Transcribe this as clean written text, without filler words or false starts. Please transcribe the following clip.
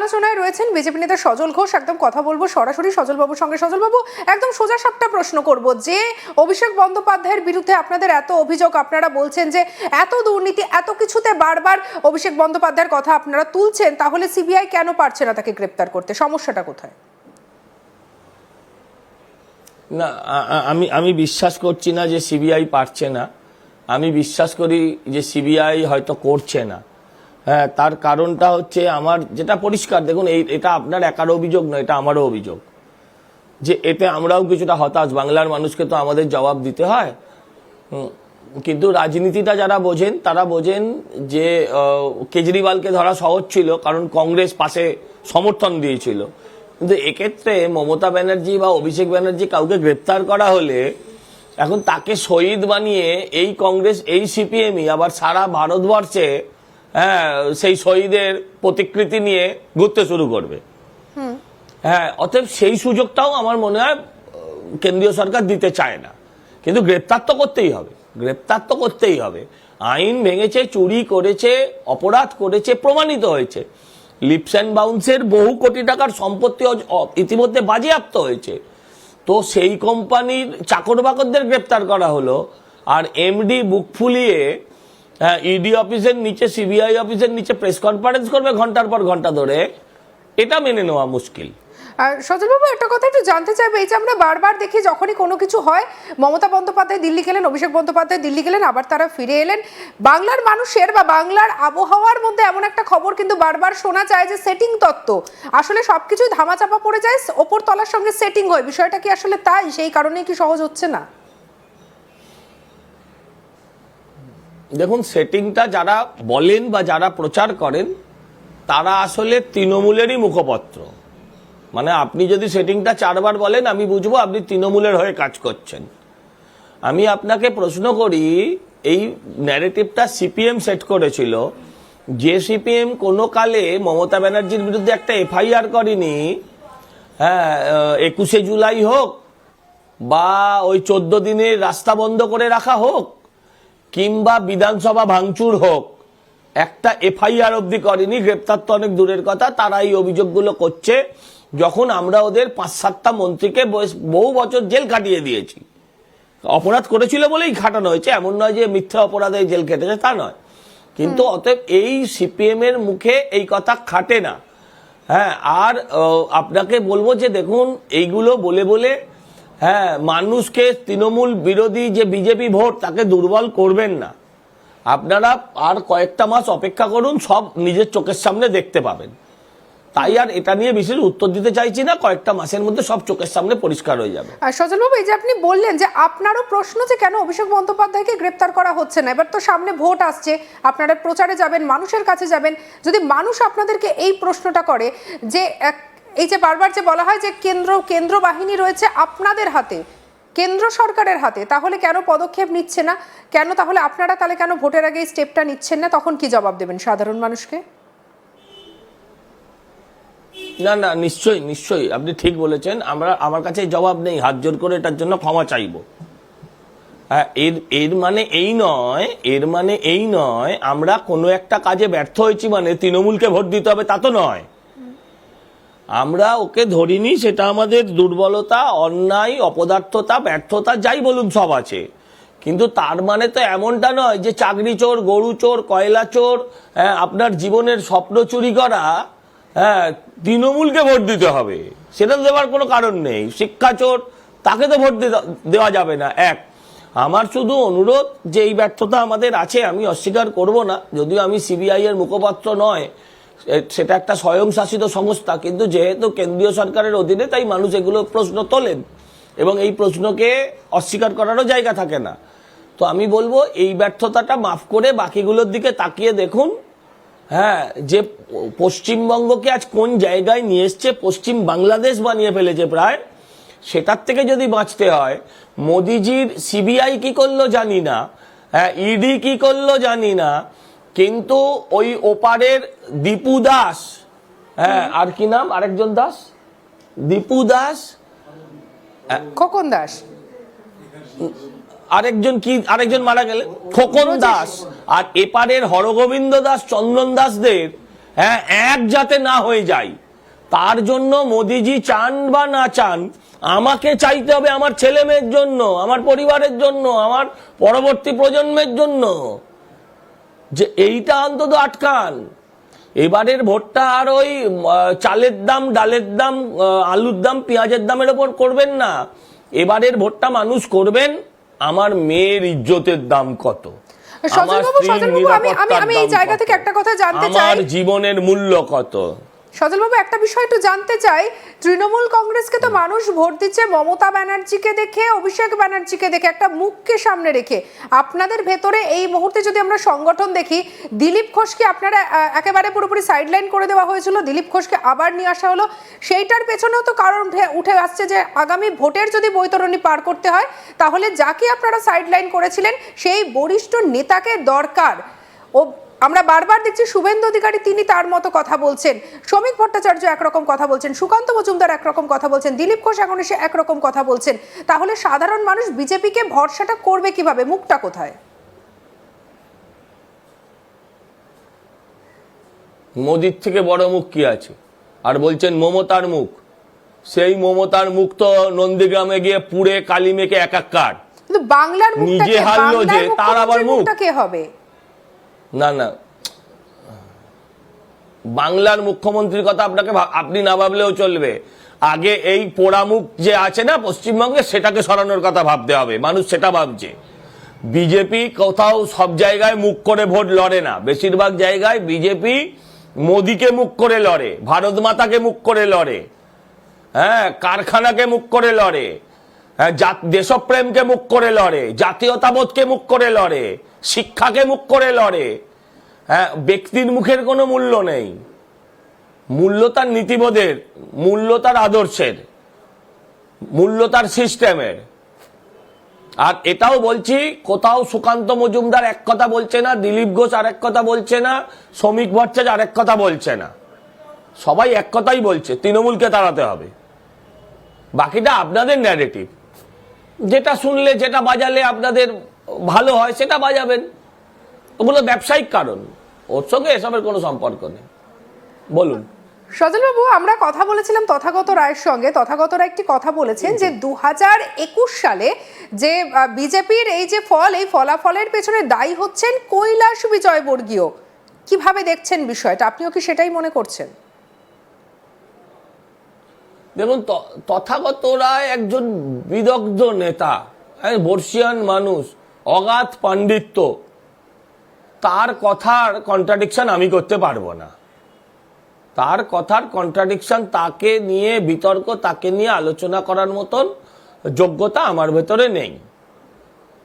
আলোচনায় রয়েছেন বিজেপি নেতা সজল ঘোষ। একদম কথা বলবো সরাসরি সজল বাবুর সঙ্গে। সজল বাবু, একদম সোজা সাপটা প্রশ্ন করব, যে অভিষেক বন্দ্যোপাধ্যায়ের বিরুদ্ধে আপনাদের এত অভিযোগ, আপনারা বলছেন যে এত দুর্নীতি, এত কিছুতে বারবার অভিষেক বন্দ্যোপাধ্যায়ের কথা আপনারা তুলছেন, তাহলে সিবিআই কেন পারছে না তাকে গ্রেপ্তার করতে? সমস্যাটা কোথায়? না, আমি বিশ্বাস করছি না যে সিবিআই পারছে না। আমি বিশ্বাস করি যে সিবিআই হয়তো করছে না। হ্যাঁ, তার কারণটা হচ্ছে আমার যেটা পরিষ্কার, দেখুন এটা আপনার একার অভিযোগ নয়, এটা আমারও অভিযোগ যে এতে আমরাও কিছুটা হতাশ। বাংলার মানুষকে তো আমাদের জবাব দিতে হয়। কিন্তু রাজনীতিটা যারা বোঝেন তারা বোঝেন যে কেজরিওয়ালকে ধরা সহজ ছিল, কারণ কংগ্রেস পাশে সমর্থন দিয়েছিল। কিন্তু এক্ষেত্রে মমতা ব্যানার্জি বা অভিষেক ব্যানার্জি কাউকে গ্রেপ্তার করা হলে এখন তাকে শহীদ বানিয়ে এই কংগ্রেস, এই সিপিএমই আবার সারা ভারতবর্ষে সেই শহীদের প্রতিকৃতি নিয়ে ঘুরতে শুরু করবে। হ্যাঁ, অতএব সেই সুযোগটাও আমার মনে হয় কেন্দ্রীয় সরকার দিতে চায় না। কিন্তু গ্রেপ্তার তো করতেই হবে, গ্রেপ্তার তো করতেই হবে। আইন ভেঙেছে, চুরি করেছে, অপরাধ করেছে, প্রমাণিত হয়েছে। লিপস অ্যান্ড বাউন্সের বহু কোটি টাকার সম্পত্তি ইতিমধ্যে বাজেয়াপ্ত হয়েছে। তো সেই কোম্পানির চাকর বাকরদের গ্রেপ্তার করা হলো, আর এমডি বুক ফুলিয়ে ইডি অফিসের নিচে, সিবিআই অফিসের নিচে প্রেস কনফারেন্স করবে ঘন্টার পর ঘন্টা ধরে, এটা মেনে নেওয়া মুশকিল। সজলবাবু, একটা কথা একটু জানতে চাইবে, এই যে আমরা বারবার দেখি যখনই কোনো কিছু হয়, মমতা বন্দ্যোপাধ্যায় দিল্লি গেলেন, অভিষেক বন্দ্যোপাধ্যায় দিল্লি গেলেন, আবার তারা ফিরে এলেন। বাংলার মানুষের বা বাংলার আবহাওয়ার মধ্যে এমন একটা খবর কিন্তু বারবার শোনা যায় যে সেটিং তত্ত্ব, আসলে সবকিছুই ধামাচাপা পড়ে যায়, ওপর তলার সঙ্গে সেটিং হয়। বিষয়টা কি আসলে তাই? সেই কারণেই কি সহজ হচ্ছে না? দেখুন, সেটিংটা যারা বলেন বা যারা প্রচার করেন তারা আসলে তৃণমূলেরই মুখপত্র। মানে আপনি যদি সেটিংটা 4 বার বলেন, আমি বুঝবো আপনি তৃণমূলের হয়ে কাজ করছেন। আমি আপনাকে প্রশ্ন করি, এই ন্যারেটিভটা সিপিএম সেট করেছিল। যে সিপিএম কোনো কালে মমতা ব্যানার্জির বিরুদ্ধে একটা এফআইআর করেনি, হ্যাঁ, 21শে জুলাই হোক বা ওই 14 দিনের রাস্তা বন্ধ করে রাখা হোক কিংবা বিধানসভা ভাঙচুর হোক, একটা এফআইআর অবধি করেনি, গ্রেপ্তার তো অনেক দূরের কথা। তারা এই অভিযোগগুলো করছে যখন আমরা ওদের 5-7টা মন্ত্রীকে বহু বছর জেল কাটিয়ে দিয়েছি। অপরাধ করেছিল বলেই খাটানো হয়েছে, এমন নয় যে মিথ্যা অপরাধে জেল কেটেছে, তা নয়। কিন্তু অতএব এই সিপিএম এর মুখে এই কথা খাটে না। হ্যাঁ, আর আপনাকে বলবো যে দেখুন, এইগুলো বলে বলে হ্যাঁ মানুষকে তৃণমূল বিরোধী যে বিজেপি ভোট তাকে দুর্বল করবেন না। আপনারা আর কয়েকটা মাস অপেক্ষা করুন, সব নিজের চোখের সামনে দেখতে পাবেন। তাই আর এটা নিয়ে বিশেষ উত্তর দিতে চাইছি না, কয়েকটা মাসের মধ্যে সব চোখের সামনে পরিষ্কার হয়ে যাবে। সজলবাবু, এই যে আপনি বললেন যে আপনারও প্রশ্ন যে কেন অভিষেক বন্দ্যোপাধ্যায়কে গ্রেপ্তার করা হচ্ছে না, এবার তো সামনে ভোট আসছে, আপনারা প্রচারে যাবেন, মানুষের কাছে যাবেন, যদি মানুষ আপনাদেরকে এই প্রশ্নটা করে যে এই যে বারবার যে বলা হয় যে কেন্দ্র বাহিনী রয়েছে আপনাদের হাতে, কেন্দ্র সরকারের হাতে, তাহলে কেন পদক্ষেপ নিচ্ছে না? কেন তাহলে আপনারা কেন ভোটের আগে এই স্টেপটা নিচ্ছেন না? তখন কি জবাব দেবেন সাধারণ মানুষকে? না না, নিশ্চয়ই নিশ্চয়ই আপনি ঠিক বলেছেন। আমার কাছে জবাব নেই, হাত জোর করে এটার জন্য ক্ষমা চাইব। এর মানে এই নয় আমরা কোনো একটা কাজে ব্যর্থ হয়েছি মানে তৃণমূলকে ভোট দিতে হবে, তা তো নয়। আমরা ওকে ধরিনি, সেটা আমাদের দুর্বলতা, অন্যায়, অপদার্থতা, ব্যর্থতা, যাই বলুন সব আছে। কিন্তু তার মানে তো এমনটা নয় যে চাকরি চোর, গরু চোর, কয়লা চোর, আপনার জীবনের স্বপ্ন চুরি করা, হ্যাঁ, তৃণমূলকে ভোট দিতে হবে, সেটা দেওয়ার কোনো কারণ নেই। শিক্ষা চোর, তাকে তো ভোট দেওয়া যাবে না। আমার শুধু অনুরোধ যে এই ব্যর্থতা আমাদের আছে, আমি অস্বীকার করব না, যদিও আমি সিবিআই এর মুখপাত্র নয়, সেটা একটা স্বয়ংশাসিত সংস্থা, কিন্তু যেহেতু কেন্দ্রীয় সরকারের অধীনে, তাই মানুষ এগুলো প্রশ্ন তোলেন এবং এই প্রশ্নকে অস্বীকার করারও জায়গা থাকে না। তো আমি বলবো এই ব্যর্থতাটা মাফ করে বাকিগুলোর দিকে তাকিয়ে দেখুন। হ্যাঁ, যে পশ্চিমবঙ্গকে আজ কোন জায়গায় নিয়ে এসছে, পশ্চিম বাংলাদেশ বানিয়ে ফেলেছে প্রায়, সেটার থেকে যদি বাঁচতে হয়, মোদিজির সিবিআই কি করলো জানি না, হ্যাঁ, ইডি কি করলো জানি না, কিন্তু ওই ওপারের দীপু দাস, হ্যাঁ, আর কি নাম আরেকজন দাস, দীপু দাস, খোকন দাস, আরেকজন মারা গেলেন খোকন দাস, আর এপারের হরগোবিন্দ দাস, চন্দন দাসদের হ্যাঁ, এক যাতে না হয়ে যায়, তার জন্য মোদিজি চান বা না চান, আমাকে চাইতে হবে আমার ছেলে মেয়ের জন্য, আমার পরিবারের জন্য, আমার পরবর্তী প্রজন্মের জন্য, যে এইটা অন্তত আটকান। এবারের ভোটটা আর ওই চালের দাম, ডালের দাম, আলুর দাম, পেঁয়াজের দামের ওপর করবেন না। এবারের ভোটটা মানুষ করবেন আমার মেয়ের ইজ্জতের দাম কত, আমার স্ত্রীর নিরাপত্তার আমি এই দাম জায়গা কত, থেকে একটা কথা জানতে চাই, আমার জীবনের মূল্য কত। সজলবাবু একটা বিষয় একটু জানতে চাই, তৃণমূল কংগ্রেসকে তো মানুষ ভোট দিচ্ছে মমতা ব্যানার্জিকে দেখে, অভিষেক ব্যানার্জিকে দেখে, একটা মুখকে সামনে রেখে। আপনাদের ভেতরে এই মুহূর্তে যদি আমরা সংগঠন দেখি, দিলীপ ঘোষকে আপনারা একেবারে পুরোপুরি সাইডলাইন করে দেওয়া হয়েছিল, দিলীপ ঘোষকে আবার নিয়ে আসা হলো। সেইটার পেছনেও তো কারণ উঠে আসছে যে আগামী ভোটের যদি বৈতরণী পার করতে হয়, তাহলে যাকে আপনারা সাইডলাইন করেছিলেন সেই বরিষ্ঠ নেতাকে দরকার। ও আমরা বারবার দেখছি শুভেন্দু অধিকারী তিনি তার মতো কথা বলছেন, শ্রমিক ভট্টাচার্য একরকম কথা বলছেন, সুকান্ত মজুমদার একরকম কথা বলছেন, দিলীপ ঘোষ এখন এসে একরকম কথা বলছেন। তাহলে সাধারণ মানুষ বিজেপিকে ভরসাটা করবে কিভাবে? মুখটা কোথায়? মোদির থেকে বড় মুখ কি আছে? আর বলছেন মমতার মুখ, সেই মমতার মুখ তো নন্দীগ্রামে গিয়ে পুড়ে কালি মেখে একাকার। কিন্তু বাংলার মুখটা নিজে হারলো যে, তার আবার মুখটা কে হবে? না না, বাংলার মুখ্যমন্ত্রীর কথা আপনি না ভাবলেও চলবে। আগে এই পোড়ামুখ যে আছে না পশ্চিমবঙ্গে, সেটাকে সরানোর কথা ভাবতে হবে। মানুষ সেটা ভাবছে। বিজেপি কোথাও সব জায়গায় মুখ করে ভোট লড়ে না, বেশিরভাগ জায়গায় বিজেপি মোদিকে মুখ করে লড়ে, ভারত মাতাকে মুখ করে লড়ে, হ্যাঁ, কারখানাকে মুখ করে লড়ে, হ্যাঁ, দেশপ্রেমকে মুখ করে লড়ে, জাতীয়তাবোধকে মুখ করে লড়ে, শিক্ষাকে মুখ করে লড়ে। হ্যাঁ, ব্যক্তির মুখের কোনো মূল্য নেই, মূল্য তার নীতিবোধের, মূল্য তার আদর্শের, মূল্য তার সিস্টেমের। আর এটাও বলছি, কোথাও সুকান্ত মজুমদার এক কথা বলছে না, দিলীপ ঘোষ আরেক কথা বলছে না, শ্রমিক ভট্টাচার্য আরেক কথা বলছে না, সবাই এক কথাই বলছে, তৃণমূলকে তাড়াতে হবে। বাকিটা আপনাদের ন্যারেটিভ, যেটা শুনলে, যেটা বাজালে আপনাদের ভালো হয় সেটা বাজাবেন, ওগুলো ব্যবসায়িক কারণ, ওর সঙ্গে এসবের কোনো সম্পর্ক নেই। বলুন সজলবাবু, আমরা কথা বলেছিলাম তথাগত রায়ের সঙ্গে। তথাগত রায় একটি কথা বলেছেন যে 2021 সালে যে বিজেপির এই যে ফল, এই ফলাফলের পেছনে দায়ী হচ্ছেন কৈলাস বিজয়বর্গীয়। কিভাবে দেখছেন বিষয়টা? আপনিও কি সেটাই মনে করছেন? দেখুন, তথাগত রায় একজন বিদগ্ধ নেতা, বর্ষিয়ান মানুষ, অগাধ পাণ্ডিত্য, তার কথার কন্ট্রাডিকশন আমি করতে পারবো না। তার কথার কন্ট্রাডিকশন, তাকে নিয়ে বিতর্ক, তাকে নিয়ে আলোচনা করার মতন যোগ্যতা আমার ভেতরে নেই।